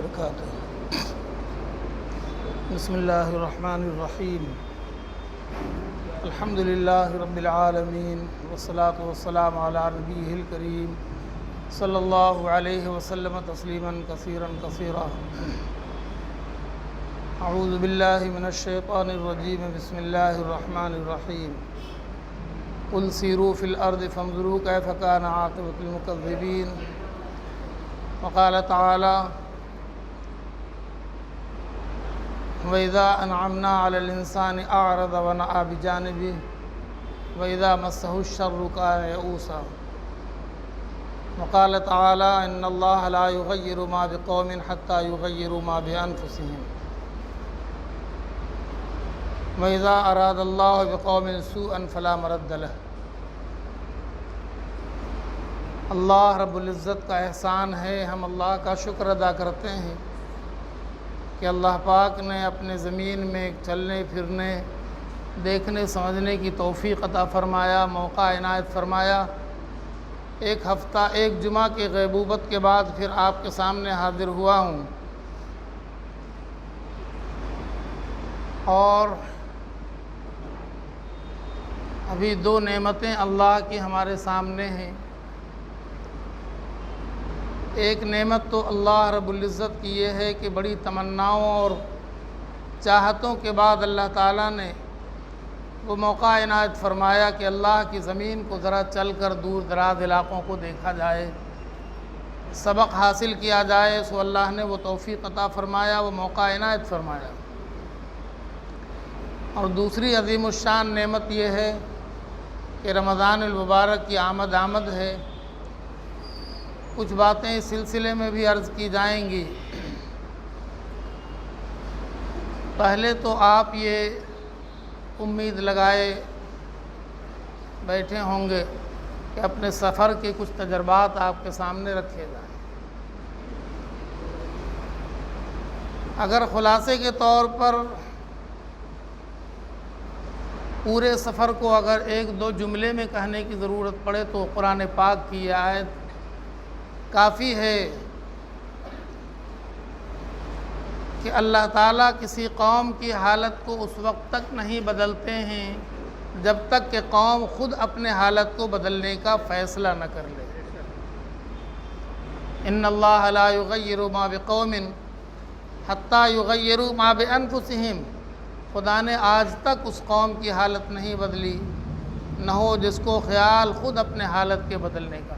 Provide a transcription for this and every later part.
وبرکاتہ۔ بسم اللہ الرحمن الرحیم۔ الحمد للہ رب العالمین والصلاة والسلام علی نبیہ الکریم صلی اللہ علیہ وسلم تسلیما کثیرا کثیرا۔ اعوذ باللہ من الشیطان الرجیم، بسم اللہ الرحمن الرحیم۔ قل سیروا فی الارض فانظروا کیف کان عاقبۃ المکذبین۔ وقال تعالی وَإِذَا أَنْعَمْنَا عَلَى الْإِنسَانِ أَعْرَضَ وَنَأَىٰ بِجَانِبِهِ وَإِذَا مَسَّهُ الشَّرُّ كَانَ يَئُوسًا۔ وقال تعالی إِنَّ اللَّهَ لَا يُغَيِّرُ مَا بِقَوْمٍ حَتَّى يُغَيِّرُوا مَا بِأَنفُسِهِمْ وَإِذَا أَرَادَ اللَّهُ بِقَوْمٍ سُوءًا فَلَا مَرَدَّ لَهُ۔ اللہ رب العزت کا احسان ہے، ہم اللہ کا شکر ادا کرتے ہیں کہ اللہ پاک نے اپنے زمین میں چلنے پھرنے، دیکھنے سمجھنے کی توفیق عطا فرمایا، موقع عنایت فرمایا۔ ایک ہفتہ ایک جمعہ کی غیبوبت کے بعد پھر آپ کے سامنے حاضر ہوا ہوں، اور ابھی دو نعمتیں اللہ کی ہمارے سامنے ہیں۔ ایک نعمت تو اللہ رب العزت کی یہ ہے کہ بڑی تمناؤں اور چاہتوں کے بعد اللہ تعالیٰ نے وہ موقع عنایت فرمایا کہ اللہ کی زمین کو ذرا چل کر دور دراز علاقوں کو دیکھا جائے، سبق حاصل کیا جائے، سو اللہ نے وہ توفیق عطا فرمایا، وہ موقع عنایت فرمایا۔ اور دوسری عظیم الشان نعمت یہ ہے کہ رمضان المبارک کی آمد ہے۔ کچھ باتیں اس سلسلے میں بھی عرض کی جائیں گی۔ پہلے تو آپ یہ امید لگائے بیٹھے ہوں گے کہ اپنے سفر کے کچھ تجربات آپ کے سامنے رکھے جائیں۔ اگر خلاصے کے طور پر پورے سفر کو اگر ایک دو جملے میں کہنے کی ضرورت پڑے تو قرآن پاک کی یہ آیت کافی ہے کہ اللہ تعالیٰ کسی قوم کی حالت کو اس وقت تک نہیں بدلتے ہیں جب تک کہ قوم خود اپنے حالت کو بدلنے کا فیصلہ نہ کر لے۔ ان اللہ لا یغیر ما بقوم حتی یغیروا ما بانفسہم۔ خدا نے آج تک اس قوم کی حالت نہیں بدلی، نہ ہو جس کو خیال خود اپنے حالت کے بدلنے کا۔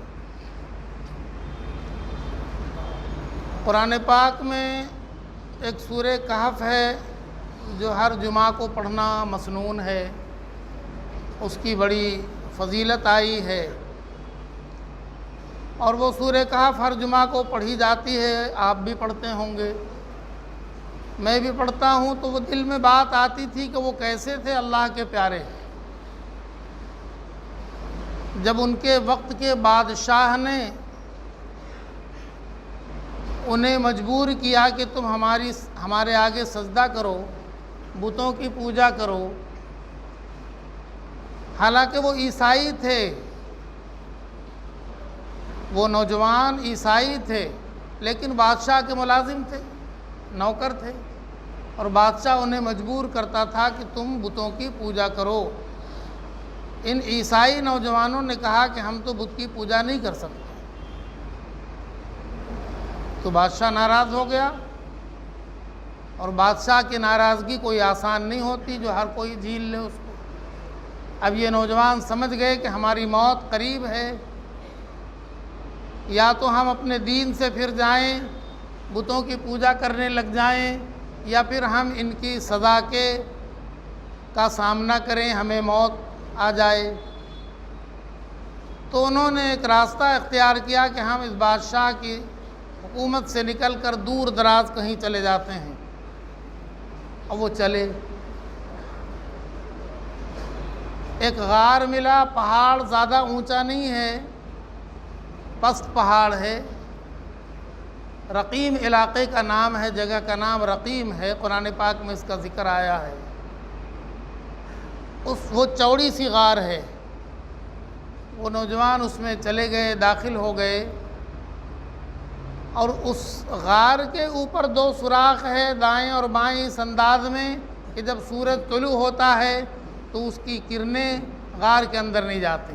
قرآن پاک میں ایک سورہ کہف ہے جو ہر جمعہ کو پڑھنا مسنون ہے، اس کی بڑی فضیلت آئی ہے، اور وہ سورہ کہف ہر جمعہ کو پڑھی جاتی ہے، آپ بھی پڑھتے ہوں گے، میں بھی پڑھتا ہوں، تو وہ دل میں بات آتی تھی کہ وہ کیسے تھے اللہ کے پیارے، جب ان کے وقت کے بادشاہ نے انہیں مجبور کیا کہ تم ہمارے آگے سجدہ کرو، بتوں کی پوجا کرو۔ حالانکہ وہ عیسائی تھے، وہ نوجوان عیسائی تھے، لیکن بادشاہ کے ملازم تھے، نوکر تھے، اور بادشاہ انہیں مجبور کرتا تھا کہ تم بتوں کی پوجا کرو۔ ان عیسائی نوجوانوں نے کہا کہ ہم تو بت کی پوجا نہیں کر سکتے، تو بادشاہ ناراض ہو گیا، اور بادشاہ کی ناراضگی کوئی آسان نہیں ہوتی جو ہر کوئی جھیل لے اس کو۔ اب یہ نوجوان سمجھ گئے کہ ہماری موت قریب ہے، یا تو ہم اپنے دین سے پھر جائیں، بتوں کی پوجا کرنے لگ جائیں، یا پھر ہم ان کی سزا کا سامنا کریں، ہمیں موت آ جائے۔ تو انہوں نے ایک راستہ اختیار کیا کہ ہم اس بادشاہ کی حکومت سے نکل کر دور دراز کہیں چلے جاتے ہیں، اور وہ چلے۔ ایک غار ملا، پہاڑ زیادہ اونچا نہیں ہے، پست پہاڑ ہے، رقیم علاقے کا نام ہے، جگہ کا نام رقیم ہے، قرآن پاک میں اس کا ذکر آیا ہے۔ وہ چوڑی سی غار ہے، وہ نوجوان اس میں چلے گئے، داخل ہو گئے، اور اس غار کے اوپر 2 سوراخ ہے دائیں اور بائیں اس انداز میں کہ جب سورج طلوع ہوتا ہے تو اس کی کرنیں غار کے اندر نہیں جاتی،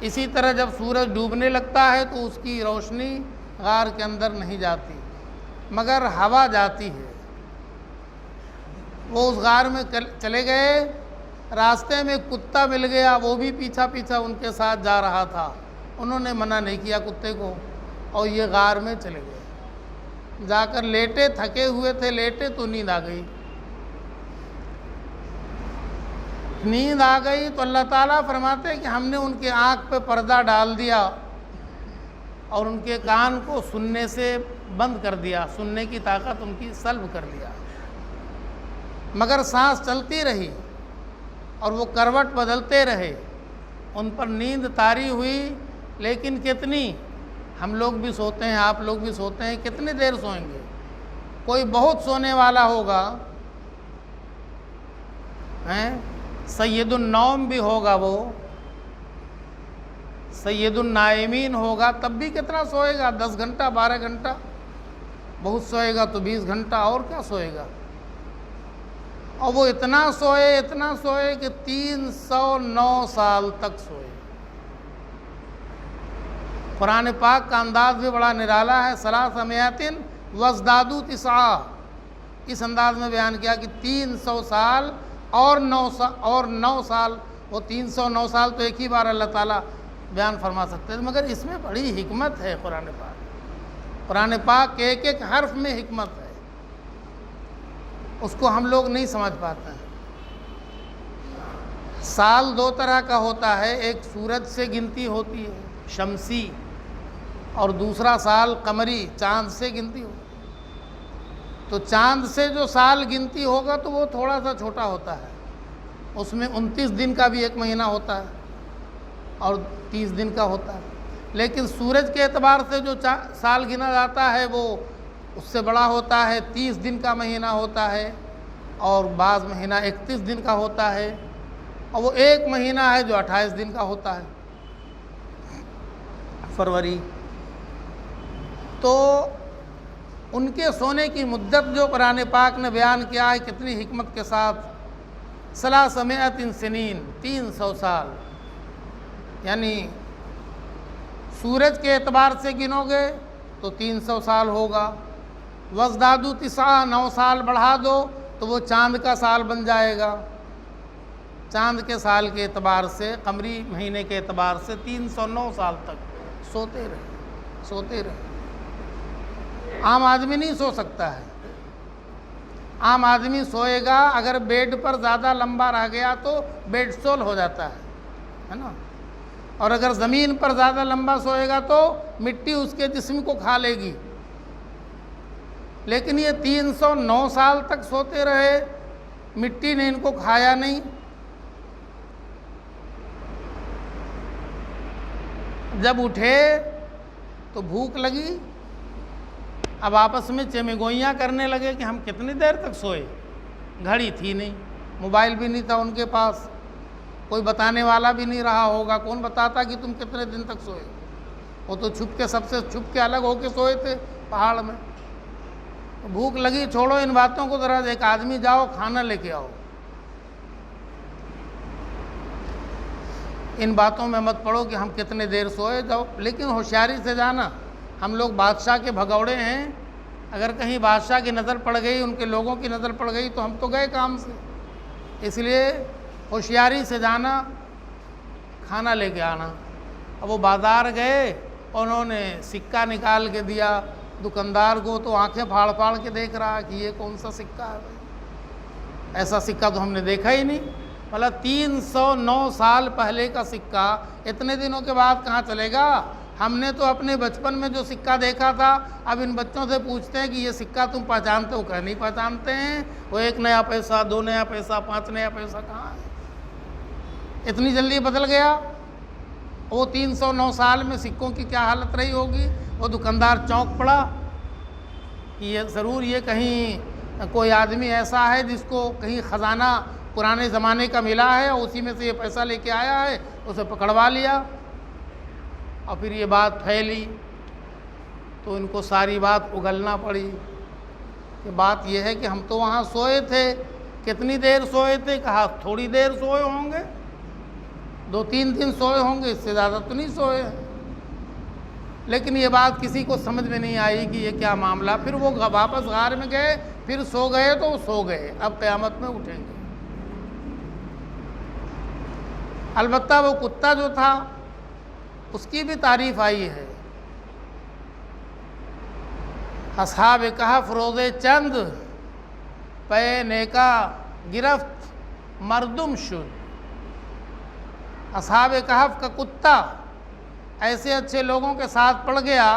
اسی طرح جب سورج ڈوبنے لگتا ہے تو اس کی روشنی غار کے اندر نہیں جاتی مگر ہوا جاتی ہے۔ وہ اس غار میں چلے گئے، راستے میں کتا مل گیا، وہ بھی پیچھا پیچھا ان کے ساتھ جا رہا تھا، انہوں نے منع نہیں کیا کتے کو، اور یہ غار میں چلے گئے، جا کر لیٹے، تھکے ہوئے تھے، لیٹے تو نیند آ گئی۔ نیند آ گئی تو اللہ تعالیٰ فرماتے ہیں کہ ہم نے ان کے آنکھ پہ پردہ ڈال دیا اور ان کے کان کو سننے سے بند کر دیا، سننے کی طاقت ان کی سلب کر دیا، مگر سانس چلتی رہی اور وہ کروٹ بدلتے رہے، ان پر نیند طاری ہوئی، لیکن کتنی؟ ہم لوگ بھی سوتے ہیں، آپ لوگ بھی سوتے ہیں، کتنی دیر سوئیں گے؟ کوئی بہت سونے والا ہوگا، سید النوم بھی ہوگا، وہ سید النائمین ہوگا، تب بھی کتنا سوئے گا؟ 10 گھنٹہ 12 گھنٹہ، بہت سوئے گا تو 20 گھنٹہ، اور کیا سوئے گا؟ اور وہ اتنا سوئے کہ 309 سال تک سوئے۔ قرآن پاک کا انداز بھی بڑا نرالا ہے، 300 وازدادوا 9، اس انداز میں بیان کیا کہ 300 سال اور 9 سال، وہ 309 سال تو ایک ہی بار اللہ تعالیٰ بیان فرما سکتے ہیں، مگر اس میں بڑی حکمت ہے۔ قرآن پاک کے ایک حرف میں حکمت ہے، اس کو ہم لوگ نہیں سمجھ پاتے ہیں۔ سال 2 طرح کا ہوتا ہے، ایک سورج سے گنتی ہوتی ہے شمسی، اور دوسرا سال قمری، چاند سے گنتی ہوتی ہے۔ تو چاند سے جو سال گنتی ہوگا تو وہ تھوڑا سا چھوٹا ہوتا ہے، اس میں 29 دن کا بھی ایک مہینہ ہوتا ہے اور 30 دن کا ہوتا ہے، لیکن سورج کے اعتبار سے جو سال گنا جاتا ہے وہ اس سے بڑا ہوتا ہے، 30 دن کا مہینہ ہوتا ہے، اور بعض مہینہ 31 دن کا ہوتا ہے، اور وہ ایک مہینہ ہے جو 28 دن کا ہوتا ہے، فروری۔ تو ان کے سونے کی مدت جو قرآن پاک نے بیان کیا ہے کتنی حکمت کے ساتھ، 300 سنین، 300 سال، یعنی سورج کے اعتبار سے گنو گے تو 300 سال ہوگا، وازدادوا 9، 9 سال بڑھا دو تو وہ چاند کا سال بن جائے گا، چاند کے سال کے اعتبار سے، قمری مہینے کے اعتبار سے 309 سال تک سوتے رہے۔ عام آدمی نہیں سو سکتا ہے، عام آدمی سوئے گا اگر بیڈ پر زیادہ لمبا رہ گیا تو بیڈ سول ہو جاتا ہے نا، اور اگر زمین پر زیادہ لمبا سوئے گا تو مٹی اس کے جسم کو کھا لے گی، لیکن یہ 309 سال تک سوتے رہے، مٹی نے ان کو کھایا نہیں۔ جب اٹھے تو بھوک لگی، اب آپس میں چمیگوئیاں کرنے لگے کہ ہم کتنی دیر تک سوئے، گھڑی تھی نہیں، موبائل بھی نہیں تھا ان کے پاس، کوئی بتانے والا بھی نہیں رہا ہوگا، کون بتاتا کہ تم کتنے دن تک سوئے؟ وہ تو چھپ کے، سب سے چھپ کے الگ ہو کے سوئے تھے پہاڑ میں۔ بھوک لگی، چھوڑو ان باتوں کو، ذرا ایک آدمی جاؤ کھانا لے کے آؤ، ان باتوں میں مت پڑو کہ ہم کتنے دیر سوئے، جاؤ، لیکن ہوشیاری سے جانا۔ ہم لوگ بادشاہ کے بھگوڑے ہیں، اگر کہیں بادشاہ کی نظر پڑ گئی، ان کے لوگوں کی نظر پڑ گئی تو ہم تو گئے کام سے، اس لیے ہوشیاری سے جانا، کھانا لے کے آنا۔ اب وہ بازار گئے، انہوں نے سکہ نکال کے دیا دکاندار کو، تو آنکھیں پھاڑ پھاڑ کے دیکھ رہا کہ یہ کون سا سکہ ہے، ایسا سکہ تو ہم نے دیکھا ہی نہیں، مطلب 309 سال پہلے کا سکہ اتنے دنوں کے بعد کہاں چلے گا؟ ہم نے تو اپنے بچپن میں جو سکہ دیکھا تھا، اب ان بچوں سے پوچھتے ہیں کہ یہ سکہ تم پہچانتے ہو؟ کہ نہیں پہچانتے ہیں، وہ 1 نیا پیسہ، 2 نیا پیسہ، 5 نیا پیسہ کہاں ہے، اتنی جلدی بدل گیا۔ وہ 309 سال میں سکوں کی کیا حالت رہی ہوگی؟ وہ دکاندار چونک پڑا کہ یہ ضرور یہ کہیں کوئی آدمی ایسا ہے جس کو کہیں خزانہ پرانے زمانے کا ملا ہے اور اسی میں سے یہ پیسہ لے کے آیا ہے، اسے پکڑوا لیا، اور پھر یہ بات پھیلی تو ان کو ساری بات اگلنا پڑی کہ بات یہ ہے کہ ہم تو وہاں سوئے تھے، کتنی دیر سوئے تھے؟ کہا تھوڑی دیر سوئے ہوں گے، 2-3 دن سوئے ہوں گے، اس سے زیادہ تو نہیں سوئے ہیں۔ لیکن یہ بات کسی کو سمجھ میں نہیں آئی کہ یہ کیا معاملہ۔ پھر وہ واپس غار میں گئے، پھر سو گئے تو وہ سو گئے، اب قیامت میں اٹھیں گے۔ البتہ وہ کتا جو تھا اس کی بھی تعریف آئی ہے۔ اصحاب کہف روزے چند پے نیکا گرفت مردم شد۔ اصحاب کہف کا کتا ایسے اچھے لوگوں کے ساتھ پڑ گیا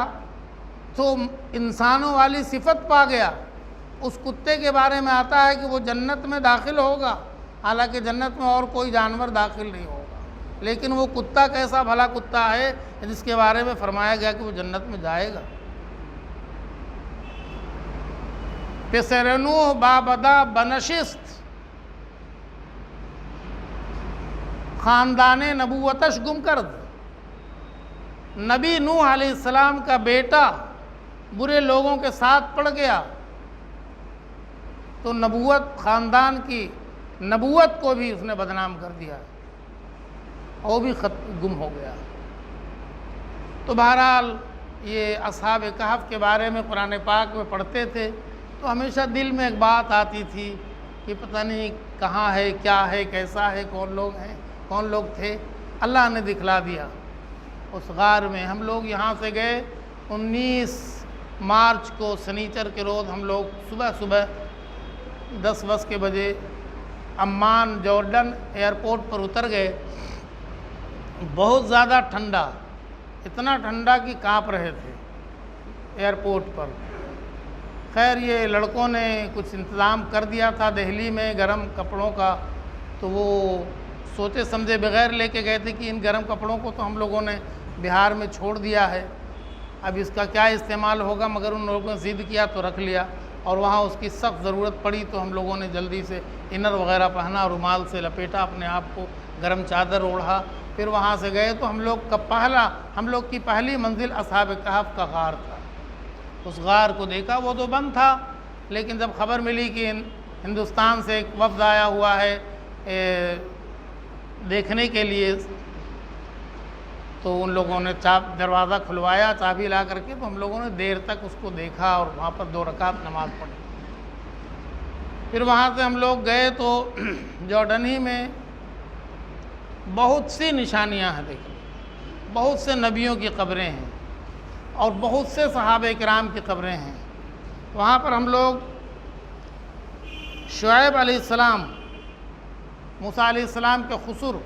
تو انسانوں والی صفت پا گیا۔ اس کتے کے بارے میں آتا ہے کہ وہ جنت میں داخل ہوگا، حالانکہ جنت میں اور کوئی جانور داخل نہیں ہوگا، لیکن وہ کتا کیسا بھلا کتا ہے جس کے بارے میں فرمایا گیا کہ وہ جنت میں جائے گا۔ پسرنو بابدا بنشست، خاندان نبوتش گم کرد۔ نبی نوح علیہ السلام کا بیٹا برے لوگوں کے ساتھ پڑ گیا تو نبوت، خاندان کی نبوت کو بھی اس نے بدنام کر دیا، وہ بھی گم ہو گیا۔ تو بہرحال یہ اصحاب کہف کے بارے میں قرآن پاک میں پڑھتے تھے تو ہمیشہ دل میں ایک بات آتی تھی کہ پتہ نہیں کہاں ہے، کیا ہے، کیسا ہے، کون لوگ ہیں، کون لوگ تھے۔ اللہ نے دکھلا دیا اس غار میں۔ ہم لوگ یہاں سے گئے 19 مارچ کو، سنیچر کے روز ہم لوگ صبح 10 بجے عمان جارڈن ایئرپورٹ پر اتر گئے۔ بہت زیادہ ٹھنڈا، اتنا ٹھنڈا کہ کانپ رہے تھے ایئرپورٹ پر۔ خیر یہ لڑکوں نے کچھ انتظام کر دیا تھا دہلی میں گرم کپڑوں کا، تو وہ سوچے سمجھے بغیر لے کے گئے تھے کہ ان گرم کپڑوں کو تو ہم لوگوں نے بہار میں چھوڑ دیا ہے، اب اس کا کیا استعمال ہوگا، مگر ان لوگوں نے ضد کیا تو رکھ لیا، اور وہاں اس کی سخت ضرورت پڑی تو ہم لوگوں نے جلدی سے انر وغیرہ پہنا، رومال سے لپیٹا اپنے آپ کو، گرم چادر اوڑھا، پھر وہاں سے گئے تو ہم لوگ کی پہلی منزل اصحاب کہف کا غار تھا۔ اس غار کو دیکھا، وہ تو بند تھا، لیکن جب خبر ملی کہ ہندوستان سے ایک وفد آیا ہوا ہے دیکھنے کے لیے، تو ان لوگوں نے دروازہ کھلوایا چابی لا کر کے، تو ہم لوگوں نے دیر تک اس کو دیکھا اور وہاں پر 2 رکعت نماز پڑھی۔ پھر وہاں سے ہم لوگ گئے تو جارڈن ہی میں بہت سی نشانیاں ہیں، دیکھیں بہت سے نبیوں کی قبریں ہیں اور بہت سے صحابہ کرام کی قبریں ہیں۔ وہاں پر ہم لوگ شعیب علیہ السلام، موسیٰ علیہ السلام کے خسر،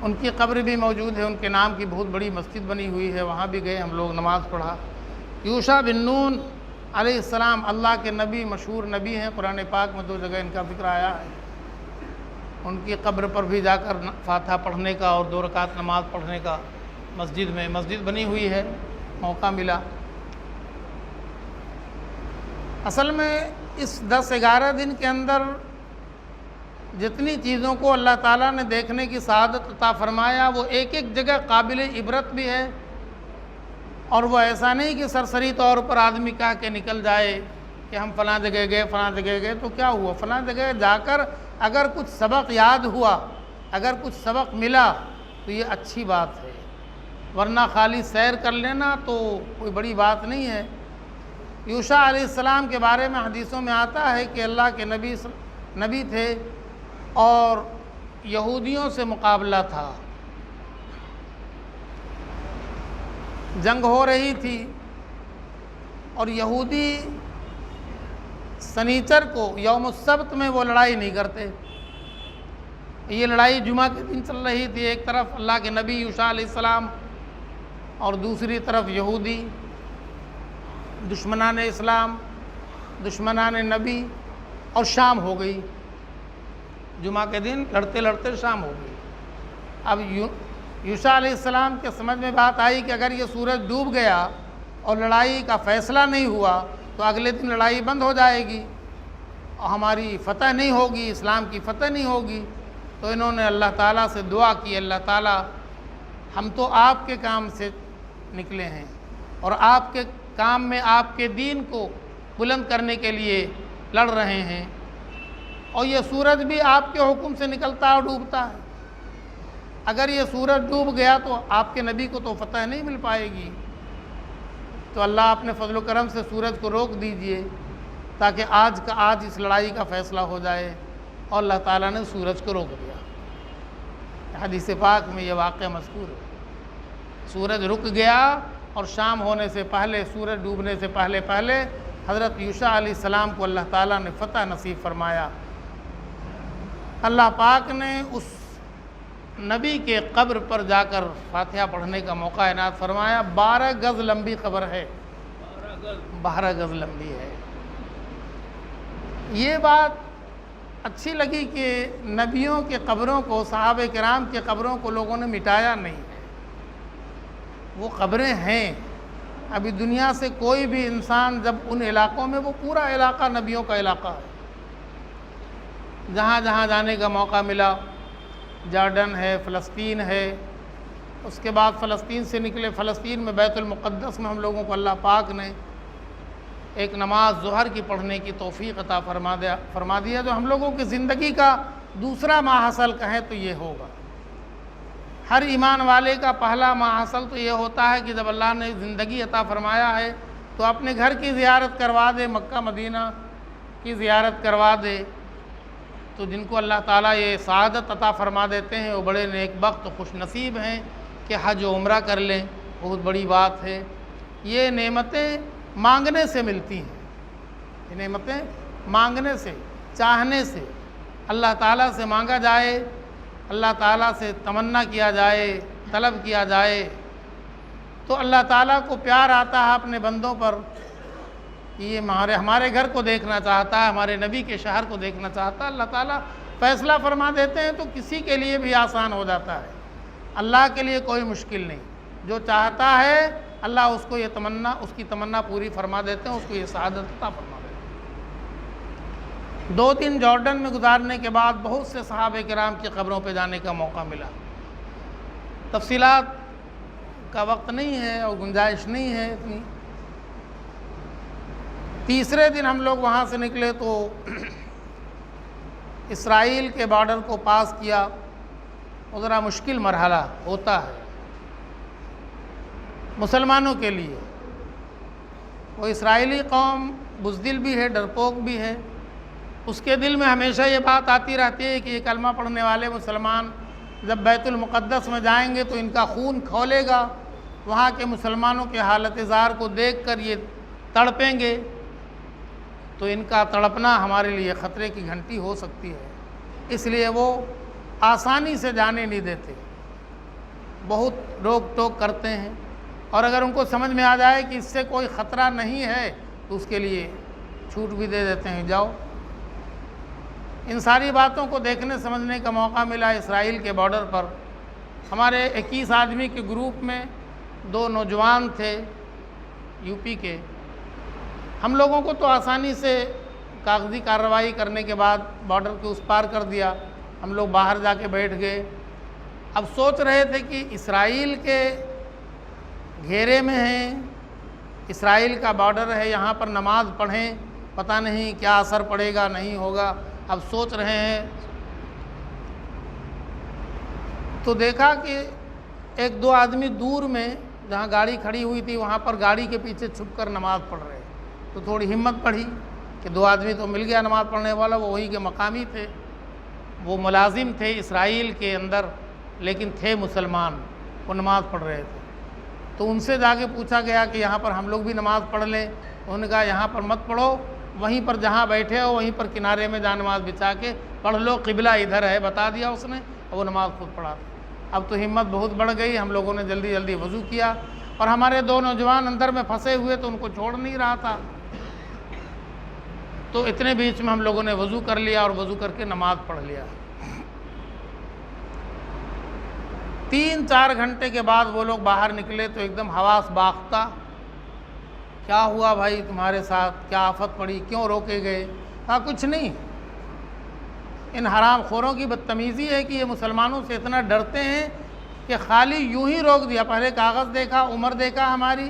ان کی قبر بھی موجود ہے، ان کے نام کی بہت بڑی مسجد بنی ہوئی ہے، وہاں بھی گئے ہم لوگ، نماز پڑھا۔ یوشع بن نون علیہ السلام اللہ کے نبی، مشہور نبی ہیں، قرآن پاک میں 2 جگہ ان کا ذکر آیا ہے، ان کی قبر پر بھی جا کر فاتحہ پڑھنے کا اور 2 رکعت نماز پڑھنے کا مسجد بنی ہوئی ہے، موقع ملا۔ اصل میں اس 10-11 دن کے اندر جتنی چیزوں کو اللہ تعالیٰ نے دیکھنے کی سعادت عطا فرمایا، وہ ایک ایک جگہ قابل عبرت بھی ہے، اور وہ ایسا نہیں کہ سرسری طور پر آدمی کہہ کے نکل جائے کہ ہم فلاں جگہ گئے تو کیا ہوا، فلاں جگہ جا کر اگر کچھ سبق یاد ہوا، اگر کچھ سبق ملا تو یہ اچھی بات ہے، ورنہ خالی سیر کر لینا تو کوئی بڑی بات نہیں ہے۔ یوشع علیہ السلام کے بارے میں حدیثوں میں آتا ہے کہ اللہ کے نبی تھے اور یہودیوں سے مقابلہ تھا، جنگ ہو رہی تھی، اور یہودی سنیچر کو یوم السبت میں وہ لڑائی نہیں کرتے، یہ لڑائی جمعہ کے دن چل رہی تھی، ایک طرف اللہ کے نبی یوشع علیہ السلام اور دوسری طرف یہودی، دشمنان اسلام، دشمنان نبی، اور شام ہو گئی، جمعہ کے دن لڑتے لڑتے شام ہو گئی۔ اب یوشع علیہ السلام کے سمجھ میں بات آئی کہ اگر یہ سورج ڈوب گیا اور لڑائی کا فیصلہ نہیں ہوا تو اگلے دن لڑائی بند ہو جائے گی اور ہماری فتح نہیں ہوگی، اسلام کی فتح نہیں ہوگی۔ تو انہوں نے اللہ تعالیٰ سے دعا کی، اللہ تعالیٰ ہم تو آپ کے کام سے نکلے ہیں، اور آپ کے کام میں آپ کے دین کو بلند کرنے کے لیے لڑ رہے ہیں، اور یہ سورج بھی آپ کے حکم سے نکلتا اور ڈوبتا ہے۔ اگر یہ سورج ڈوب گیا تو آپ کے نبی کو تو فتح نہیں مل پائے گی، تو اللہ اپنے فضل و کرم سے سورج کو روک دیجئے تاکہ آج کا آج اس لڑائی کا فیصلہ ہو جائے، اور اللہ تعالیٰ نے سورج کو روک دیا۔ حدیث پاک میں یہ واقعہ مذکور ہے، سورج رک گیا اور شام ہونے سے پہلے، سورج ڈوبنے سے پہلے حضرت یوشع علیہ السلام کو اللہ تعالیٰ نے فتح نصیب فرمایا۔ اللہ پاک نے اس نبی کے قبر پر جا کر فاتحہ پڑھنے کا موقع عنایت فرمایا۔ 12 گز لمبی قبر ہے، 12 گز لمبی ہے۔ یہ بات اچھی لگی کہ نبیوں کے قبروں کو، صحابہ کرام کے قبروں کو لوگوں نے مٹایا نہیں، وہ قبریں ہیں۔ ابھی دنیا سے کوئی بھی انسان جب ان علاقوں میں، وہ پورا علاقہ نبیوں کا علاقہ ہے، جہاں جہاں جانے کا موقع ملا، جارڈن ہے، فلسطین ہے، اس کے بعد فلسطین سے نکلے، فلسطین میں بیت المقدس میں ہم لوگوں کو اللہ پاک نے ایک نماز ظہر کی پڑھنے کی توفیق عطا فرما دیا، جو ہم لوگوں کی زندگی کا دوسرا ماحصل کہیں تو یہ ہوگا۔ ہر ایمان والے کا پہلا ماحصل تو یہ ہوتا ہے کہ جب اللہ نے زندگی عطا فرمایا ہے تو اپنے گھر کی زیارت کروا دے، مکہ مدینہ کی زیارت کروا دے۔ تو جن کو اللہ تعالیٰ یہ سعادت عطا فرما دیتے ہیں وہ بڑے نیک بخت و خوش نصیب ہیں کہ حج و عمرہ کر لیں، بہت بڑی بات ہے۔ یہ نعمتیں مانگنے سے ملتی ہیں، یہ نعمتیں مانگنے سے، چاہنے سے، اللہ تعالیٰ سے مانگا جائے، اللہ تعالیٰ سے تمنا کیا جائے، طلب کیا جائے تو اللہ تعالیٰ کو پیار آتا ہے اپنے بندوں پر کہ یہ ہمارے گھر کو دیکھنا چاہتا ہے، ہمارے نبی کے شہر کو دیکھنا چاہتا ہے۔ اللہ تعالیٰ فیصلہ فرما دیتے ہیں تو کسی کے لیے بھی آسان ہو جاتا ہے، اللہ کے لیے کوئی مشکل نہیں۔ جو چاہتا ہے اللہ اس کو یہ تمنا، اس کی تمنا پوری فرما دیتے ہیں، اس کو یہ سعادت عطا فرما دیتے ہیں۔ 2 دن جارڈن میں گزارنے کے بعد بہت سے صحابہ کرام کی قبروں پہ جانے کا موقع ملا۔ تفصیلات کا وقت نہیں ہے اور گنجائش نہیں ہے اتنی۔ تیسرے دن ہم لوگ وہاں سے نکلے تو اسرائیل کے بارڈر کو پاس کیا، وہ ذرا مشکل مرحلہ ہوتا ہے مسلمانوں کے لیے۔ وہ اسرائیلی قوم بزدل بھی ہے، ڈرپوک بھی ہے، اس کے دل میں ہمیشہ یہ بات آتی رہتی ہے کہ یہ کلمہ پڑھنے والے مسلمان جب بیت المقدس میں جائیں گے تو ان کا خون کھولے گا، وہاں کے مسلمانوں کے حالت زار کو دیکھ کر یہ تڑپیں گے، تو ان کا تڑپنا ہمارے لیے خطرے کی گھنٹی ہو سکتی ہے، اس لیے وہ آسانی سے جانے نہیں دیتے، بہت روک ٹوک کرتے ہیں، اور اگر ان کو سمجھ میں آ جائے کہ اس سے کوئی خطرہ نہیں ہے تو اس کے لیے چھوٹ بھی دے دیتے ہیں، جاؤ۔ ان ساری باتوں کو دیکھنے سمجھنے کا موقع ملا اسرائیل کے بارڈر پر۔ ہمارے 21 آدمی کے گروپ میں 2 نوجوان تھے یو پی کے۔ ہم لوگوں کو تو آسانی سے کاغذی کارروائی کرنے کے بعد بارڈر کے اس پار کر دیا، ہم لوگ باہر جا کے بیٹھ گئے۔ اب سوچ رہے تھے کہ اسرائیل کے گھیرے میں ہیں، اسرائیل کا بارڈر ہے، یہاں پر نماز پڑھیں، پتہ نہیں کیا اثر پڑے گا، نہیں ہوگا۔ اب سوچ رہے ہیں تو دیکھا کہ 1-2 آدمی دور میں جہاں گاڑی کھڑی ہوئی تھی وہاں پر گاڑی کے پیچھے چھپ کر نماز پڑھ رہے، تو تھوڑی ہمت بڑھی کہ 2 آدمی تو مل گیا نماز پڑھنے والا، وہ وہیں کے مقامی تھے، وہ ملازم تھے اسرائیل کے اندر لیکن تھے مسلمان، وہ نماز پڑھ رہے تھے۔ تو ان سے جا کے پوچھا گیا کہ یہاں پر ہم لوگ بھی نماز پڑھ لیں؟ انہوں نے کہا یہاں پر مت پڑھو، وہیں پر جہاں بیٹھے ہو وہیں پر کنارے میں جا نماز بچھا کے پڑھ لو، قبلہ ادھر ہے، بتا دیا اس نے، اور وہ نماز خود پڑھا۔ اب تو ہمت بہت بڑھ گئی، ہم لوگوں نے جلدی جلدی وضو کیا، اور ہمارے 2 نوجوان اندر میں پھنسے ہوئے تو ان کو چھوڑ نہیں رہا تھا، تو اتنے بیچ میں ہم لوگوں نے وضو کر لیا اور وضو کر کے نماز پڑھ لیا۔ 3-4 گھنٹے کے بعد وہ لوگ باہر نکلے تو ایک دم حواس باختہ، کیا ہوا بھائی تمہارے ساتھ، کیا آفت پڑی، کیوں روکے گئے؟ کہا کچھ نہیں، ان حرام خوروں کی بدتمیزی ہے کہ یہ مسلمانوں سے اتنا ڈرتے ہیں کہ خالی یوں ہی روک دیا، پہلے کاغذ دیکھا، عمر دیکھا ہماری،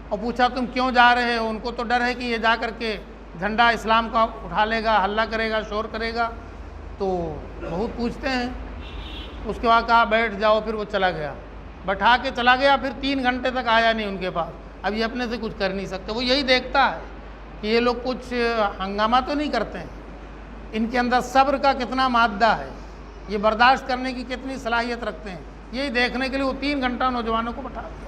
اور پوچھا تم کیوں جا رہے ہو؟ ان کو تو ڈر ہے کہ یہ جا کر کے جھنڈا اسلام کا اٹھا لے گا، حلہ کرے گا، شور کرے گا، تو بہت پوچھتے ہیں۔ اس کے بعد کہا بیٹھ جاؤ، پھر وہ چلا گیا، بٹھا کے چلا گیا، پھر 3 گھنٹے تک آیا نہیں ان کے پاس۔ اب یہ اپنے سے کچھ کر نہیں سکتے، وہ یہی دیکھتا ہے کہ یہ لوگ کچھ ہنگامہ تو نہیں کرتے ہیں، ان کے اندر صبر کا کتنا مادہ ہے، یہ برداشت کرنے کی کتنی صلاحیت رکھتے ہیں، یہی دیکھنے کے لیے وہ 3 گھنٹہ نوجوانوں کو بٹھا دیا۔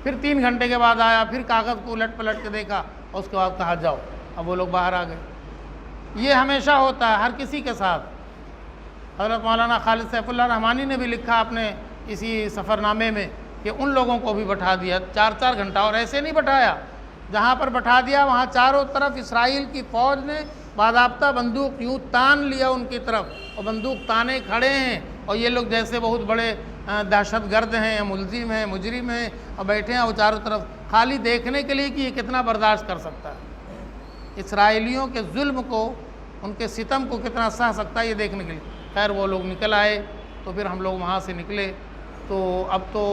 پھر 3 گھنٹے کے بعد آیا، پھر کاغذ کو الٹ پلٹ کے دیکھا، اور اس کے بعد کہا جاؤ۔ اب وہ لوگ باہر آ گئے۔ یہ ہمیشہ ہوتا ہے ہر کسی کے ساتھ۔ حضرت مولانا خالد سیف اللہ رحمانی نے بھی لکھا اپنے اسی سفر نامے میں کہ ان لوگوں کو بھی بٹھا دیا 4 گھنٹہ، اور ایسے نہیں بٹھایا، جہاں پر بٹھا دیا وہاں چاروں طرف اسرائیل کی فوج نے باضابطہ بندوق یوں تان لیا ان کی طرف، اور بندوق تانے کھڑے ہیں، اور یہ لوگ جیسے بہت بڑے دہشت گرد ہیں، ملزم ہیں، مجرم ہیں، اور بیٹھے ہیں وہ چاروں طرف، خالی دیکھنے کے لیے کہ یہ کتنا برداشت کر سکتا ہے، اسرائیلیوں کے ظلم کو، ان کے ستم کو کتنا سہ سکتا ہے، یہ دیکھنے کے لیے۔ خیر وہ لوگ نکل آئے، تو پھر ہم لوگ وہاں سے نکلے، تو اب تو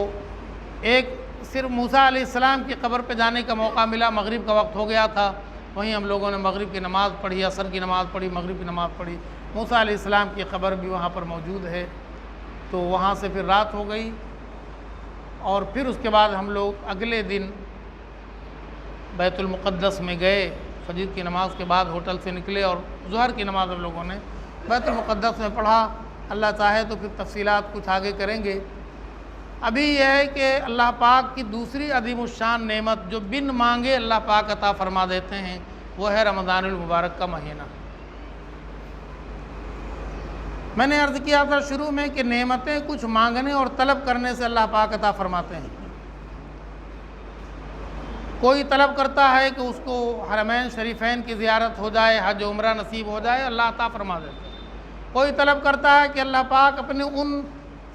ایک صرف موسیٰ علیہ السلام کی قبر پہ جانے کا موقع ملا، مغرب کا وقت ہو گیا تھا، وہیں ہم لوگوں نے مغرب کی نماز پڑھی، عصر کی نماز پڑھی، مغرب کی نماز پڑھی۔ موسیٰ علیہ السلام کی قبر بھی وہاں پر موجود ہے، تو وہاں سے پھر رات ہو گئی، اور پھر اس کے بعد ہم لوگ اگلے دن بیت المقدس میں گئے، فجر کی نماز کے بعد ہوٹل سے نکلے، اور ظہر کی نماز ہم لوگوں نے بیت المقدس میں پڑھا۔ اللہ چاہے تو پھر تفصیلات کچھ آگے کریں گے۔ ابھی یہ ہے کہ اللہ پاک کی دوسری عظیم الشان نعمت جو بن مانگے اللہ پاک عطا فرما دیتے ہیں، وہ ہے رمضان المبارک کا مہینہ۔ میں نے عرض کیا تھا شروع میں کہ نعمتیں کچھ مانگنے اور طلب کرنے سے اللہ پاک عطا فرماتے ہیں۔ کوئی طلب کرتا ہے کہ اس کو حرمین شریفین کی زیارت ہو جائے، حج و عمرہ نصیب ہو جائے، اللہ عطا فرما دیتے ہیں۔ کوئی طلب کرتا ہے کہ اللہ پاک اپنے ان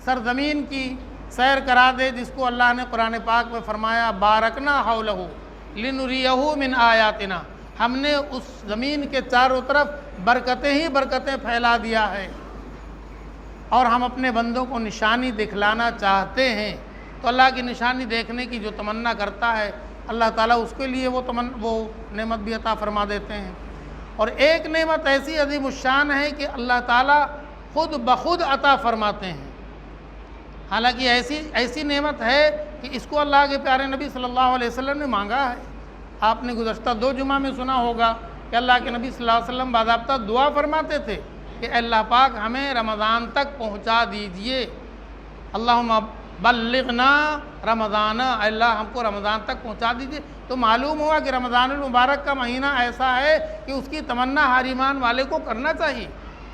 سرزمین کی سیر کرا دے جس کو اللہ نے قرآن پاک میں فرمایا بارکنا حولہ لنریہ من آیاتنا، ہم نے اس زمین کے چاروں طرف برکتیں ہی برکتیں پھیلا دیا ہے، اور ہم اپنے بندوں کو نشانی دکھلانا چاہتے ہیں۔ تو اللہ کی نشانی دیکھنے کی جو تمنا کرتا ہے، اللہ تعالیٰ اس کے لیے وہ نعمت بھی عطا فرما دیتے ہیں۔ اور ایک نعمت ایسی عظیم الشان ہے کہ اللہ تعالیٰ خود بخود عطا فرماتے ہیں۔ حالانکہ ایسی نعمت ہے کہ اس کو اللہ کے پیارے نبی صلی اللہ علیہ وسلم نے مانگا ہے۔ آپ نے گزشتہ 2 جمعہ میں سنا ہوگا کہ اللہ کے نبی صلی اللہ علیہ وسلم باضابطہ دعا فرماتے تھے کہ اے اللہ پاک ہمیں رمضان تک پہنچا دیجئے، اللہم بلغنا رمضان، اے اللہ ہم کو رمضان تک پہنچا دیجئے۔ تو معلوم ہوا کہ رمضان المبارک کا مہینہ ایسا ہے کہ اس کی تمنا ہر ایمان والے کو کرنا چاہیے،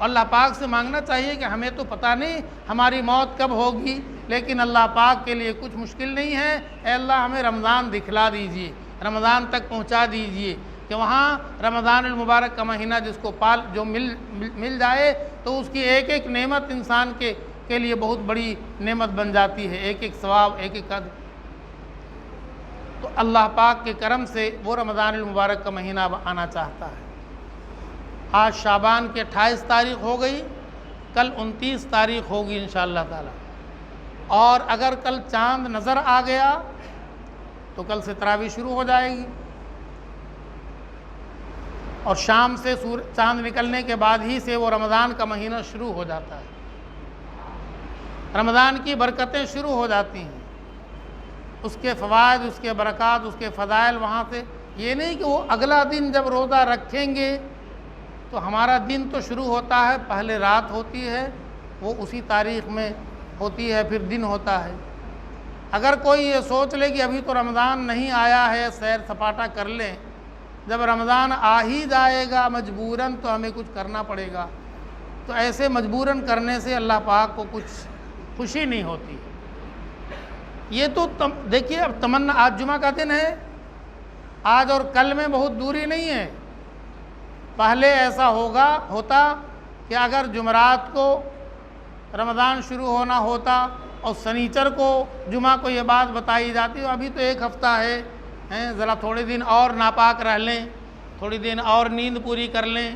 اللہ پاک سے مانگنا چاہیے کہ ہمیں تو پتہ نہیں ہماری موت کب ہوگی، لیکن اللہ پاک کے لیے کچھ مشکل نہیں ہے، اے اللہ ہمیں رمضان دکھلا دیجئے، رمضان تک پہنچا دیجئے، کہ وہاں رمضان المبارک کا مہینہ جس کو جو مل جائے تو اس کی ایک ایک نعمت انسان کے لیے بہت بڑی نعمت بن جاتی ہے، ایک ایک ثواب، ایک ایک قدر۔ تو اللہ پاک کے کرم سے وہ رمضان المبارک کا مہینہ آنا چاہتا ہے۔ آج شعبان کی 28 تاریخ ہو گئی، کل 29 تاریخ ہوگی انشاءاللہ تعالی، اور اگر کل چاند نظر آ گیا تو کل سے تراویح شروع ہو جائے گی، اور شام سے چاند نکلنے کے بعد ہی سے وہ رمضان کا مہینہ شروع ہو جاتا ہے، رمضان کی برکتیں شروع ہو جاتی ہیں، اس کے فوائد، اس کے برکات، اس کے فضائل وہاں سے۔ یہ نہیں کہ وہ اگلا دن جب روزہ رکھیں گے تو ہمارا دن تو شروع ہوتا ہے، پہلے رات ہوتی ہے، وہ اسی تاریخ میں ہوتی ہے، پھر دن ہوتا ہے۔ اگر کوئی یہ سوچ لے کہ ابھی تو رمضان نہیں آیا ہے، سیر سپاٹا کر لیں، جب رمضان آ ہی جائے گا مجبوراً تو ہمیں کچھ کرنا پڑے گا، تو ایسے مجبوراً کرنے سے اللہ پاک کو کچھ خوشی نہیں ہوتی۔ یہ تو دیکھیے اب تمنا، آج جمعہ کا دن ہے، آج اور کل میں بہت دوری نہیں ہے۔ پہلے ایسا ہوتا کہ اگر جمعرات کو رمضان شروع ہونا ہوتا اور سنیچر کو جمعہ کو یہ بات بتائی جاتی، ابھی تو 1 ہفتہ ہے، ذرا تھوڑے دن اور ناپاک رہ لیں، تھوڑی دن اور نیند پوری کر لیں،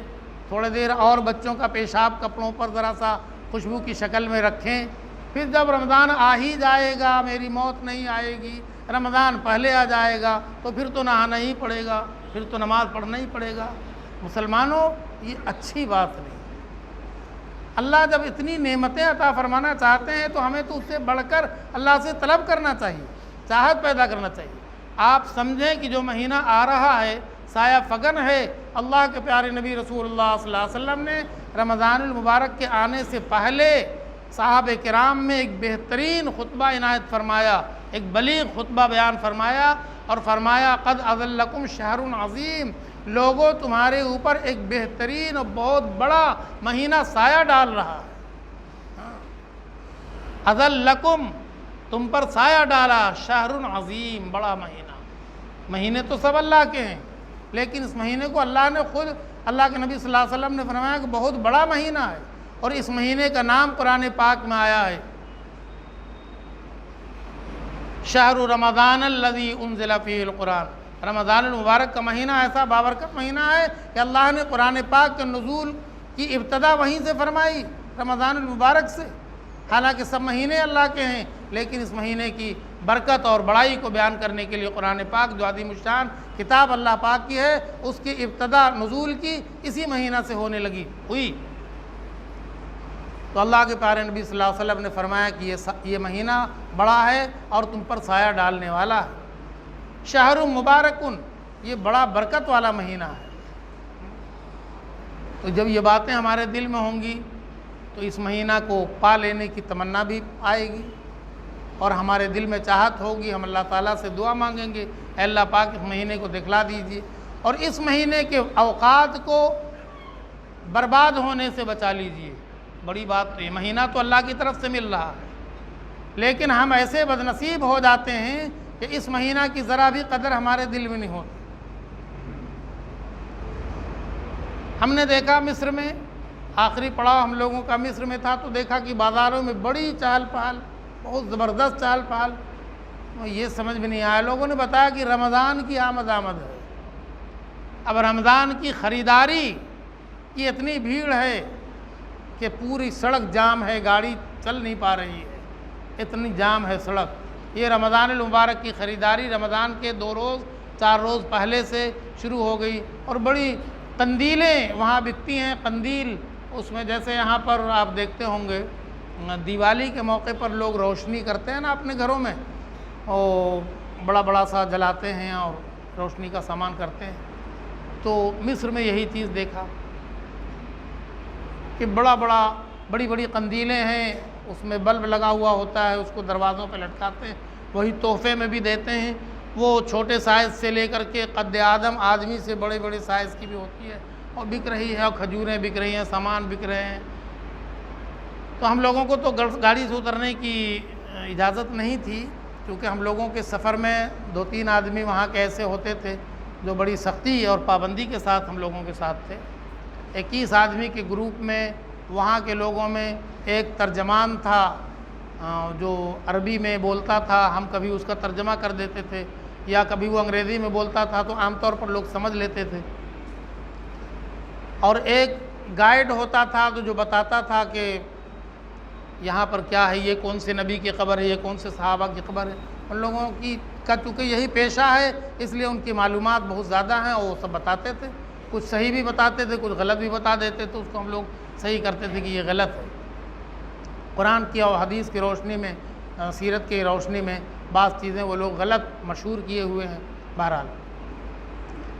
تھوڑی دیر اور بچوں کا پیشاب کپڑوں پر ذرا سا خوشبو کی شکل میں رکھیں، پھر جب رمضان آ ہی جائے گا، میری موت نہیں آئے گی، رمضان پہلے آ جائے گا تو پھر تو نہانا ہی پڑے گا، پھر تو نماز پڑھنا ہی پڑے گا۔ مسلمانوں، یہ اچھی بات نہیں۔ اللہ جب اتنی نعمتیں عطا فرمانا چاہتے ہیں تو ہمیں تو اس سے بڑھ کر اللہ سے طلب کرنا چاہیے، چاہت پیدا کرنا چاہیے۔ آپ سمجھیں کہ جو مہینہ آ رہا ہے سایہ فگن ہے، اللہ کے پیارے نبی رسول اللہ صلی اللہ علیہ وسلم نے رمضان المبارک کے آنے سے پہلے صحابہ کرام میں ایک بہترین خطبہ عنایت فرمایا، ایک بلیغ خطبہ بیان فرمایا اور فرمایا قد اظلکم شہر عظیم، لوگوں تمہارے اوپر ایک بہترین اور بہت بڑا مہینہ سایہ ڈال رہا ہے۔ اظلکم، تم پر سایہ ڈالا، شہر عظیم، بڑا مہینہ۔ مہینے تو سب اللہ کے ہیں، لیکن اس مہینے کو اللہ نے خود، اللہ کے نبی صلی اللہ علیہ وسلم نے فرمایا کہ بہت بڑا مہینہ ہے، اور اس مہینے کا نام قرآن پاک میں آیا ہے شہر رمضان الذی انزل فیہ القرآن۔ رمضان المبارک کا مہینہ ایسا بابرکت مہینہ ہے کہ اللہ نے قرآن پاک کے نزول کی ابتدا وہیں سے فرمائی، رمضان المبارک سے۔ حالانکہ سب مہینے اللہ کے ہیں، لیکن اس مہینے کی برکت اور بڑائی کو بیان کرنے کے لیے قرآن پاک جو عظیم الشان کتاب اللہ پاک کی ہے، اس کی ابتدا نزول کی اسی مہینہ سے ہونے لگی ہوئی۔ تو اللہ کے پیارے نبی صلی اللہ علیہ وسلم نے فرمایا کہ یہ مہینہ بڑا ہے اور تم پر سایہ ڈالنے والا ہے۔ شہر مبارکن، یہ بڑا برکت والا مہینہ ہے۔ تو جب یہ باتیں ہمارے دل میں ہوں گی تو اس مہینہ کو پا لینے کی تمنا بھی آئے گی، اور ہمارے دل میں چاہت ہوگی، ہم اللہ تعالیٰ سے دعا مانگیں گے، اے اللہ پاک اس مہینے کو دکھلا دیجیے، اور اس مہینے کے اوقات کو برباد ہونے سے بچا لیجیے۔ بڑی بات تو یہ مہینہ تو اللہ کی طرف سے مل رہا ہے، لیکن ہم ایسے بدنصیب ہو جاتے ہیں کہ اس مہینہ کی ذرا بھی قدر ہمارے دل میں نہیں ہوتی۔ ہم نے دیکھا مصر میں، آخری پڑاؤ ہم لوگوں کا مصر میں تھا، تو دیکھا کہ بازاروں میں بڑی چہل پہل، بہت زبردست چہل پہل۔ یہ سمجھ میں نہیں آیا، لوگوں نے بتایا کہ رمضان کی آمد ہے۔ اب رمضان کی خریداری کی اتنی بھیڑ ہے کہ پوری سڑک جام ہے، گاڑی چل نہیں پا رہی ہے، اتنی جام ہے سڑک۔ یہ رمضان المبارک کی خریداری رمضان کے 2 روز 4 روز پہلے سے شروع ہو گئی، اور بڑی قندیلیں وہاں بکتی ہیں، قندیل، اس میں جیسے یہاں پر آپ دیکھتے ہوں گے دیوالی کے موقع پر لوگ روشنی کرتے ہیں نا اپنے گھروں میں، اور بڑا بڑا سا جلاتے ہیں اور روشنی کا سامان کرتے ہیں۔ تو مصر میں یہی چیز دیکھا کہ بڑی بڑی قندیلیں ہیں، اس میں بلب لگا ہوا ہوتا ہے، اس کو دروازوں پہ لٹکاتے ہیں، وہی تحفے میں بھی دیتے ہیں۔ وہ چھوٹے سائز سے لے کر کے قد آدم آدمی سے بڑے بڑے سائز کی بھی ہوتی ہے، اور بک رہی ہے، اور کھجوریں بک رہی ہیں، سامان بک رہے ہیں۔ تو ہم لوگوں کو تو گاڑی سے اترنے کی اجازت نہیں تھی، کیونکہ ہم لوگوں کے سفر میں 2-3 آدمی وہاں کے ایسے ہوتے تھے جو بڑی سختی اور پابندی کے ساتھ ہم لوگوں کے ساتھ تھے۔ 21 آدمی کے گروپ میں وہاں کے لوگوں میں ایک ترجمان تھا جو عربی میں بولتا تھا، ہم کبھی اس کا ترجمہ کر دیتے تھے، یا کبھی وہ انگریزی میں بولتا تھا تو عام طور پر لوگ سمجھ لیتے تھے۔ اور ایک گائیڈ ہوتا تھا جو بتاتا تھا کہ یہاں پر کیا ہے، یہ کون سے نبی کی قبر ہے، یہ کون سے صحابہ کی قبر ہے۔ ان لوگوں کی کا چونکہ یہی پیشہ ہے، اس لیے ان کی معلومات بہت زیادہ ہیں، اور وہ سب بتاتے تھے، کچھ صحیح بھی بتاتے تھے، کچھ غلط بھی بتا دیتے، تو اس کو ہم لوگ صحیح کرتے تھے کہ یہ غلط ہے۔ قرآن کی اور حدیث کی روشنی میں، سیرت کی روشنی میں بعض چیزیں وہ لوگ غلط مشہور کیے ہوئے ہیں، بہرحال۔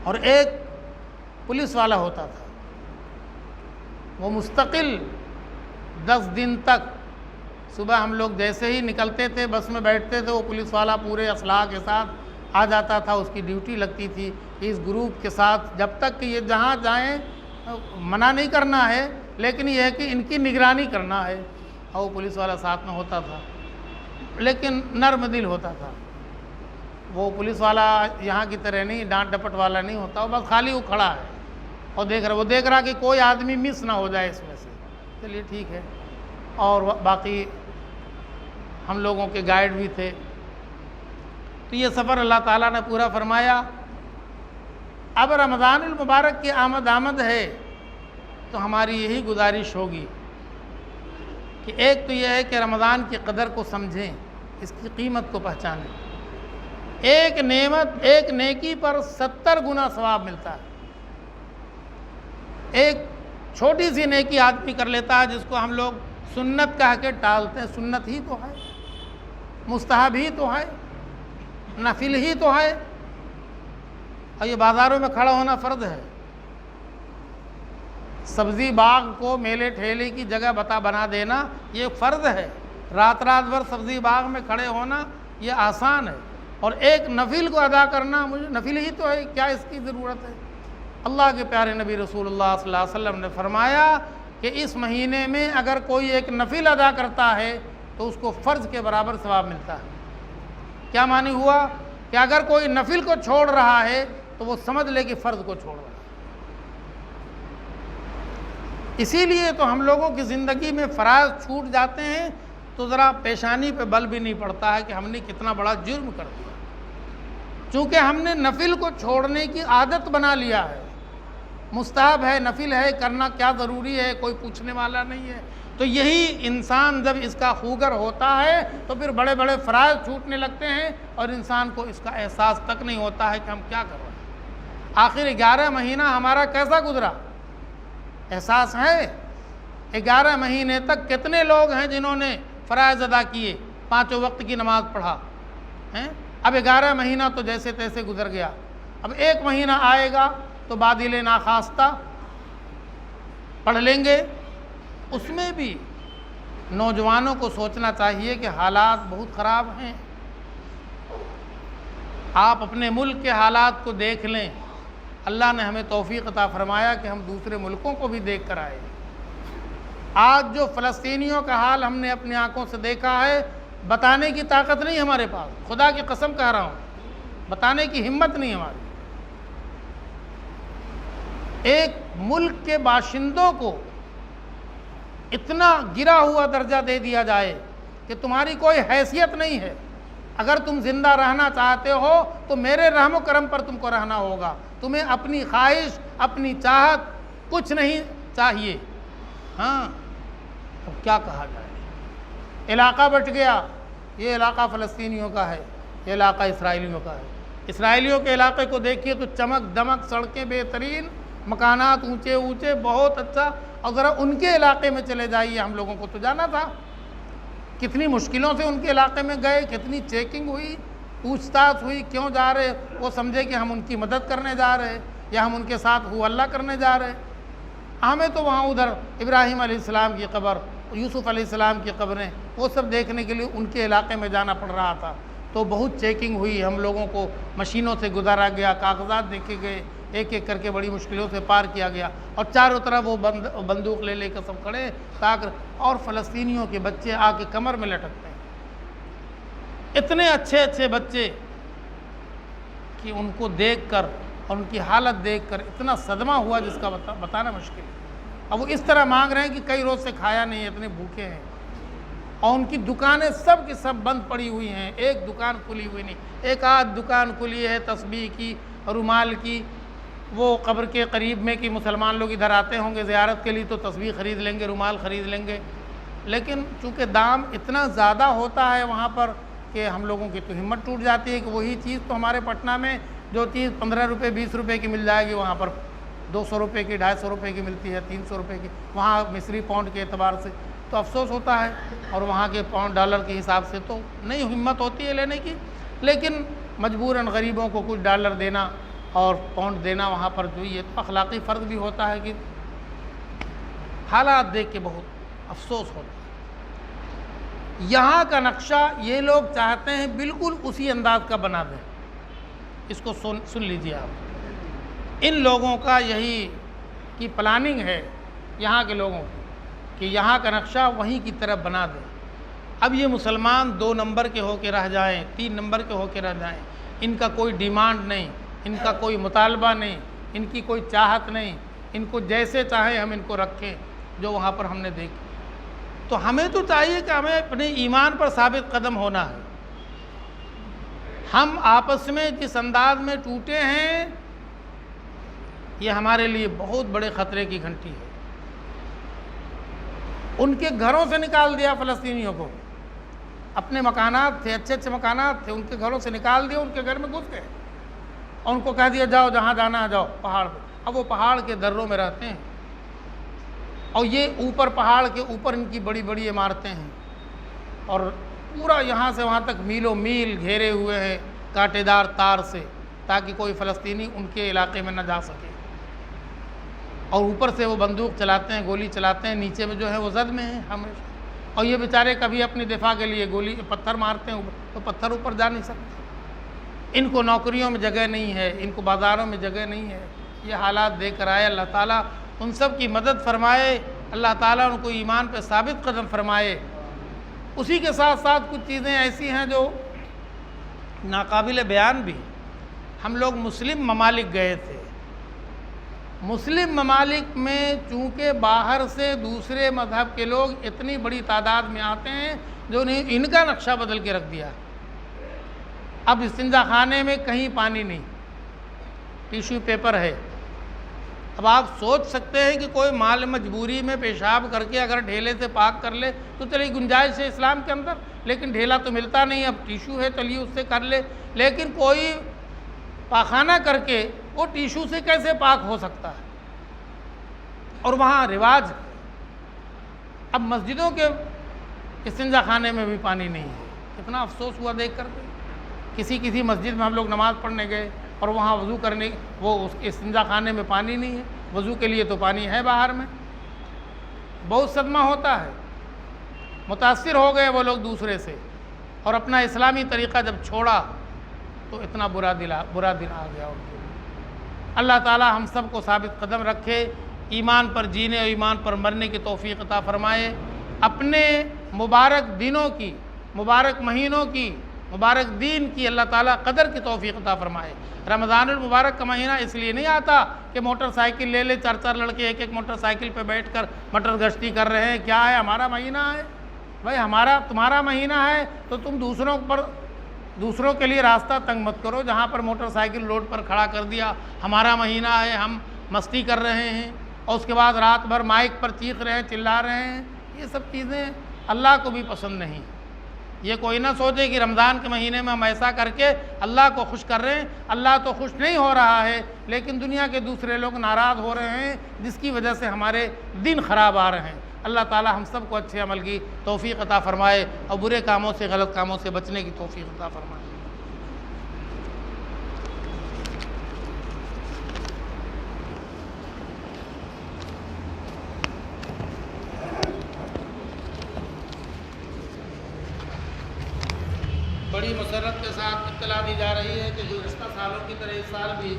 اور ایک پولیس والا ہوتا تھا، وہ مستقل 10 دن تک صبح ہم لوگ جیسے ہی نکلتے تھے، بس میں بیٹھتے تھے، وہ پولیس والا پورے اسلحہ کے ساتھ آ جاتا تھا۔ اس کی ڈیوٹی لگتی تھی کہ اس گروپ کے ساتھ جب تک کہ یہ جہاں جائیں منع نہیں کرنا ہے، لیکن یہ ہے کہ ان کی نگرانی کرنا ہے، اور وہ پولیس والا ساتھ میں ہوتا تھا، لیکن نرم دل ہوتا تھا۔ وہ پولیس والا یہاں کی طرح نہیں، ڈانٹ ڈپٹ والا نہیں ہوتا، وہ بس خالی وہ کھڑا ہے اور دیکھ رہا کہ کوئی آدمی مس نہ ہو جائے اس میں سے۔ چلیے ٹھیک ہے۔ اور باقی ہم لوگوں کے گائیڈ بھی تھے۔ تو یہ سفر اللہ تعالیٰ نے پورا فرمایا۔ اب رمضان المبارک کی آمد ہے، تو ہماری یہی گزارش ہوگی کہ ایک تو یہ ہے کہ رمضان کی قدر کو سمجھیں، اس کی قیمت کو پہچانیں۔ ایک نعمت، ایک نیکی پر 70 گنا ثواب ملتا ہے۔ ایک چھوٹی سی نیکی آدمی کر لیتا ہے جس کو ہم لوگ سنت کہہ کے ٹالتے ہیں، سنت ہی تو ہے، مستحب ہی تو ہے، نفل ہی تو ہے، اور یہ بازاروں میں کھڑا ہونا فرض ہے۔ سبزی باغ کو میلے ٹھیلے کی جگہ بنا دینا یہ فرض ہے۔ رات بھر سبزی باغ میں کھڑے ہونا یہ آسان ہے، اور ایک نفل کو ادا کرنا مجھے نفل ہی تو ہے، کیا اس کی ضرورت ہے؟ اللہ کے پیارے نبی رسول اللہ صلی اللہ علیہ وسلم نے فرمایا کہ اس مہینے میں اگر کوئی ایک نفل ادا کرتا ہے تو اس کو فرض کے برابر ثواب ملتا ہے۔ کیا معنی ہوا؟ کہ اگر کوئی نفل کو چھوڑ رہا ہے تو وہ سمجھ لے کہ فرض کو چھوڑ رہا ہے۔ اسی لیے تو ہم لوگوں کی زندگی میں فرائض چھوٹ جاتے ہیں تو ذرا پیشانی پہ بل بھی نہیں پڑتا ہے کہ ہم نے کتنا بڑا جرم کر دیا، چونکہ ہم نے نفل کو چھوڑنے کی عادت بنا لیا ہے۔ مستحب ہے، نفل ہے، کرنا کیا ضروری ہے، کوئی پوچھنے والا نہیں ہے۔ تو یہی انسان جب اس کا خوگر ہوتا ہے تو پھر بڑے بڑے فرائض چھوٹنے لگتے ہیں اور انسان کو اس کا احساس تک نہیں ہوتا ہے کہ ہم کیا کر رہے ہیں۔ آخر 11 مہینہ ہمارا کیسا گزرا؟ احساس ہے؟ 11 مہینے تک کتنے لوگ ہیں جنہوں نے فرائض ادا کیے، 5 وقت کی نماز پڑھا ہیں؟ اب 11 مہینہ تو جیسے تیسے گزر گیا، اب 1 مہینہ آئے گا تو بادل ناخواستہ پڑھ لیں گے۔ اس میں بھی نوجوانوں کو سوچنا چاہیے کہ حالات بہت خراب ہیں۔ آپ اپنے ملک کے حالات کو دیکھ لیں، اللہ نے ہمیں توفیق عطا فرمایا کہ ہم دوسرے ملکوں کو بھی دیکھ کر آئے۔ آج جو فلسطینیوں کا حال ہم نے اپنی آنکھوں سے دیکھا ہے، بتانے کی طاقت نہیں ہمارے پاس، خدا کی قسم کہہ رہا ہوں، بتانے کی ہمت نہیں ہماری۔ ایک ملک کے باشندوں کو اتنا گرا ہوا درجہ دے دیا جائے کہ تمہاری کوئی حیثیت نہیں ہے، اگر تم زندہ رہنا چاہتے ہو تو میرے رحم و کرم پر تم کو رہنا ہوگا، تمہیں اپنی خواہش، اپنی چاہت کچھ نہیں چاہیے۔ ہاں، اب کیا کہا جائے؟ علاقہ بٹ گیا، یہ علاقہ فلسطینیوں کا ہے، یہ علاقہ اسرائیلیوں کا ہے۔ اسرائیلیوں کے علاقے کو دیکھیے تو چمک دمک، سڑکیں بہترین، مکانات اونچے اونچے، بہت اچھا، اور ذرا ان کے علاقے میں چلے جائیے، ہم لوگوں کو تو جانا تھا، کتنی مشکلوں سے ان کے علاقے میں گئے، کتنی چیکنگ ہوئی، پوچھ تاچھ ہوئی، کیوں جا رہے؟ وہ سمجھے کہ ہم ان کی مدد کرنے جا رہے یا ہم ان کے ساتھ ہو اللہ کرنے جا رہے۔ ہمیں تو وہاں ادھر ابراہیم علیہ السلام کی قبر، یوسف علیہ السلام کی قبریں، وہ سب دیکھنے کے لیے ان کے علاقے میں جانا پڑ رہا تھا، تو بہت چیکنگ ہوئی، ہم لوگوں کو مشینوں سے گزارا گیا، کاغذات دیکھے گئے، ایک ایک کر کے بڑی مشکلوں سے پار کیا گیا، اور چاروں طرف وہ بندوق لے لے کر سب کھڑے تاکہ، اور فلسطینیوں کے بچے آ کے کمر میں لٹکتے ہیں، اتنے اچھے اچھے بچے کہ ان کو دیکھ کر اور ان کی حالت دیکھ کر اتنا صدمہ ہوا جس کا بتانا مشکل ہے۔ اب وہ اس طرح مانگ رہے ہیں کہ کئی روز سے کھایا نہیں، اتنے بھوکے ہیں، اور ان کی دکانیں سب کی سب بند پڑی ہوئی ہیں، ایک دکان کھلی ہوئی نہیں، ایک آدھ دکان کھلی ہے تسبیح کی، رومال کی، وہ قبر کے قریب میں کہ مسلمان لوگ ادھر آتے ہوں گے زیارت کے لیے تو تسبیح خرید لیں گے، رومال خرید لیں گے، لیکن چونکہ دام اتنا زیادہ ہوتا ہے وہاں پر کہ ہم لوگوں کی تو ہمت ٹوٹ جاتی ہے کہ وہی چیز تو ہمارے پٹنہ میں جو چیز 15 روپے 20 روپے کی مل جائے گی وہاں پر 200 روپے کی 250 روپے کی ملتی ہے، 300 روپے کی، وہاں مصری پاؤنڈ کے اعتبار سے تو افسوس ہوتا ہے، اور وہاں کے پاؤنڈ ڈالر کے حساب سے تو نہیں ہمت ہوتی ہے لینے کی، لیکن مجبوراً غریبوں کو کچھ ڈالر دینا اور پاؤنڈ دینا وہاں پر جو یہ تو اخلاقی فرض بھی ہوتا ہے کہ حالات دیکھ کے بہت افسوس ہوتا ہے۔ یہاں کا نقشہ یہ لوگ چاہتے ہیں بالکل اسی انداز کا بنا دیں، اس کو سن لیجیے آپ، ان لوگوں کا یہی کی پلاننگ ہے یہاں کے لوگوں کی کہ یہاں کا نقشہ وہیں کی طرف بنا دیں۔ اب یہ مسلمان 2 نمبر کے ہو کے رہ جائیں، 3 نمبر کے ہو کے رہ جائیں، ان کا کوئی ڈیمانڈ نہیں، ان کا کوئی مطالبہ نہیں، ان کی کوئی چاہت نہیں، ان کو جیسے چاہیں ہم ان کو رکھیں، جو وہاں پر ہم نے دیکھی۔ تو ہمیں تو چاہیے کہ ہمیں اپنے ایمان پر ثابت قدم ہونا ہے۔ ہم آپس میں جس انداز میں ٹوٹے ہیں یہ ہمارے لیے بہت بڑے خطرے کی گھنٹی ہے۔ ان کے گھروں سے نکال دیا فلسطینیوں کو، اپنے مکانات تھے، اچھے اچھے مکانات تھے، ان کے گھروں سے نکال دیا، ان کے گھر میں گھس گئے اور ان کو کہہ دیا جاؤ جہاں جانا ہے جاؤ پہاڑ پہ۔ اب وہ پہاڑ کے دروں میں رہتے ہیں اور یہ اوپر پہاڑ کے اوپر ان کی بڑی بڑی عمارتیں ہیں اور پورا یہاں سے وہاں تک میلوں میل گھیرے ہوئے ہیں کانٹے دار تار سے، تاکہ کوئی فلسطینی ان کے علاقے میں نہ جا سکے، اور اوپر سے وہ بندوق چلاتے ہیں، گولی چلاتے ہیں، نیچے میں جو ہے وہ زد میں ہیں ہمیشہ، اور یہ بیچارے کبھی اپنی دفاع کے لیے گولی پتھر مارتے ہیں تو پتھر اوپر جا نہیں سکتے، ان کو نوکریوں میں جگہ نہیں ہے، ان کو بازاروں میں جگہ نہیں ہے، یہ حالات دیکھ کر آئے۔ اللہ تعالیٰ ان سب کی مدد فرمائے، اللہ تعالیٰ ان کو ایمان پہ ثابت قدم فرمائے۔ اسی کے ساتھ ساتھ کچھ چیزیں ایسی ہیں جو ناقابل بیان بھی۔ ہم لوگ مسلم ممالک گئے تھے، مسلم ممالک میں چونکہ باہر سے دوسرے مذہب کے لوگ اتنی بڑی تعداد میں آتے ہیں جو نے ان کا نقشہ بدل کے رکھ دیا۔ اب استنجا خانے میں کہیں پانی نہیں، ٹیشو پیپر ہے۔ اب آپ سوچ سکتے ہیں کہ کوئی مال مجبوری میں پیشاب کر کے اگر ڈھیلے سے پاک کر لے تو چلیے گنجائش ہے اسلام کے اندر، لیکن ڈھیلا تو ملتا نہیں، اب ٹیشو ہے چلیے اس سے کر لے، لیکن کوئی پاخانہ کر کے وہ ٹیشو سے کیسے پاک ہو سکتا ہے؟ اور وہاں رواج، اب مسجدوں کے استنجا خانے میں بھی پانی نہیں ہے۔ اتنا افسوس ہوا دیکھ کر کے، کسی مسجد میں ہم لوگ نماز پڑھنے گئے اور وہاں وضو کرنے، وہ اس استنجا خانے میں پانی نہیں ہے، وضو کے لیے تو پانی ہے باہر میں۔ بہت صدمہ ہوتا ہے، متاثر ہو گئے وہ لوگ دوسرے سے، اور اپنا اسلامی طریقہ جب چھوڑا تو اتنا برا دن آ گیا ان کو۔ اللہ تعالی ہم سب کو ثابت قدم رکھے، ایمان پر جینے اور ایمان پر مرنے کی توفیق عطا فرمائے، اپنے مبارک دنوں کی، مبارک مہینوں کی، مبارک دین کی اللہ تعالیٰ قدر کی توفیق عطا فرمائے۔ رمضان المبارک کا مہینہ اس لیے نہیں آتا کہ موٹر سائیکل لے لے، چار چار لڑکے ایک ایک موٹر سائیکل پہ بیٹھ کر مٹر گشتی کر رہے ہیں۔ کیا ہے؟ ہمارا مہینہ ہے بھائی، تمہارا مہینہ ہے تو تم دوسروں کے لیے راستہ تنگ مت کرو۔ جہاں پر موٹر سائیکل روڈ پر کھڑا کر دیا، ہمارا مہینہ ہے، ہم مستی کر رہے ہیں، اور اس کے بعد رات بھر مائک پر چیخ رہے ہیں، چلا رہے ہیں، یہ سب چیزیں اللہ کو بھی پسند نہیں۔ یہ کوئی نہ سوچے کہ رمضان کے مہینے میں ہم ایسا کر کے اللہ کو خوش کر رہے ہیں، اللہ تو خوش نہیں ہو رہا ہے، لیکن دنیا کے دوسرے لوگ ناراض ہو رہے ہیں، جس کی وجہ سے ہمارے دن خراب آ رہے ہیں۔ اللہ تعالی ہم سب کو اچھے عمل کی توفیق عطا فرمائے اور برے کاموں سے، غلط کاموں سے بچنے کی توفیق عطا فرمائے۔ بڑی مسرت کے ساتھ اطلاع دی جا رہی ہے کہ گزشتہ سالوں کی طرح اس سال بھی